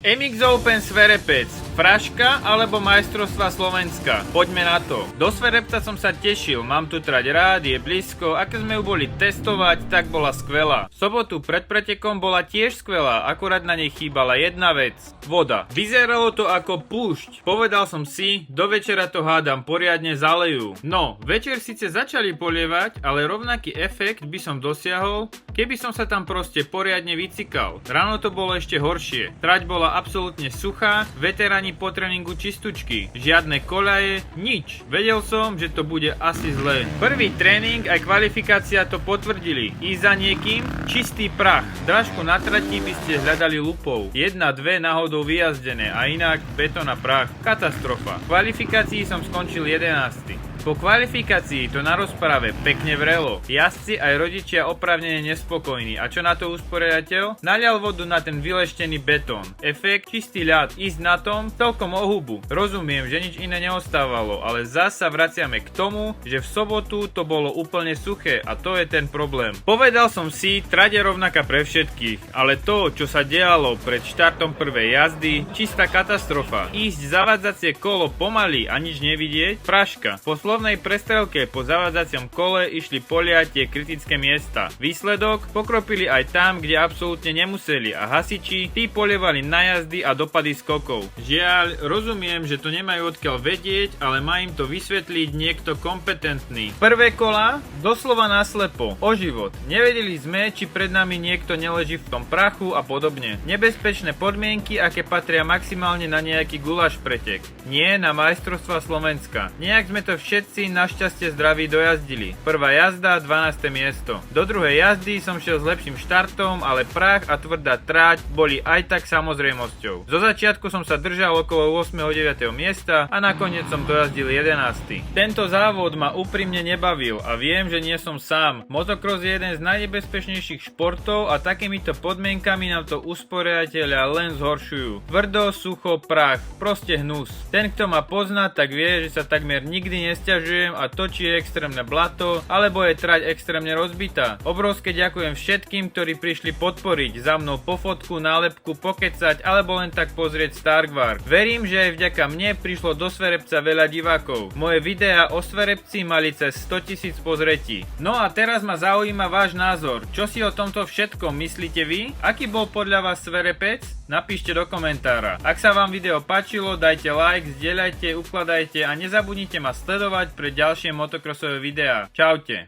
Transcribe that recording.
MX Open Sverepec, fraška alebo majstrovstva Slovenska? Poďme na to. Do Sverepca som sa tešil, mám tu trať rád, je blízko a keď sme ju boli testovať, tak bola skvelá. V sobotu pred pretekom bola tiež skvelá, akurát na nej chýbala jedna vec. Voda. Vyzeralo to ako púšť. Povedal som si, do večera to hádam poriadne zalejú. No, večer síce začali polievať, ale rovnaký efekt by som dosiahol, keby som sa tam proste poriadne vycikal. Ráno to bolo ešte horšie. Trať bola absolútne suchá, veteráni po tréningu čistučky, žiadne koľaje, nič. Vedel som, že to bude asi zlé. Prvý tréning aj kvalifikácia to potvrdili. Ísť za niekým, čistý prach. Drážku na trati by ste hľadali lupou. 1-2 náhodou vyjazdené a inak betón a prach. Katastrofa. V kvalifikácii som skončil 11. Po kvalifikácii to na rozprave pekne vrelo. Jazdci aj rodičia oprávnene nespokojní. A čo na to usporiadateľ? Nalial vodu na ten vyleštený betón. Efekt čistý ľad. Ísť na tom celkom o hubu. Rozumiem, že nič iné neostávalo, ale zas sa vraciame k tomu, že v sobotu to bolo úplne suché a to je ten problém. Povedal som si, trať je rovnaká pre všetkých, ale to, čo sa dialo pred štartom prvej jazdy, čistá katastrofa. Ísť zavádzacie kolo pomaly a nič nevidieť, fraška. Po slovnej prestrelke po zavádzacom kole išli poliať tie kritické miesta. Výsledok? Pokropili aj tam, kde absolútne nemuseli a hasiči tí polievali na jazdy a dopady skokov. Žiaľ, rozumiem, že to nemajú odkiaľ vedieť, ale má im to vysvetliť niekto kompetentný. Prvé kola? Doslova naslepo. O život. Nevedeli sme, či pred nami niekto neleží v tom prachu a podobne. Nebezpečné podmienky, aké patria maximálne na nejaký guláš pretek. Nie na majstrovstvá Slovenska. Nejak sme to všetci našťastie zdraví dojazdili. Prvá jazda, 12. miesto. Do druhej jazdy som šiel s lepším štartom, ale prach a tvrdá tráť boli aj tak samozrejmosťou. Zo začiatku som sa držal okolo 8. 9. miesta a nakoniec som dojazdil 11. Tento závod ma úprimne nebavil a viem, že nie som sám. Motocross je jeden z najnebezpečnejších športov a takýmito podmienkami nám to usporiadatelia len zhoršujú. Tvrdo, sucho, prach, proste hnus. Ten, kto ma pozná, tak vie, že sa takmer nikdy nesťažujem a točí extrémne blato, alebo je trať extrémne rozbitá. Obrovské ďakujem všetkým, ktorí prišli podporiť, za mnou po fotku, nálepku, pokecať alebo len tak pozrieť Starkvar. Verím, že aj vďaka mne prišlo do Sverepca veľa divákov. Moje videá o Sverepci mali cez 100 000 pozretí. No a teraz ma zaujíma váš názor. Čo si o tomto všetkom myslíte vy? Aký bol podľa vás Sverepec? Napíšte do komentára. Ak sa vám video páčilo, dajte like, zdieľajte, ukladajte a nezabudnite ma sledovať pre ďalšie motocrossové videá. Čaute.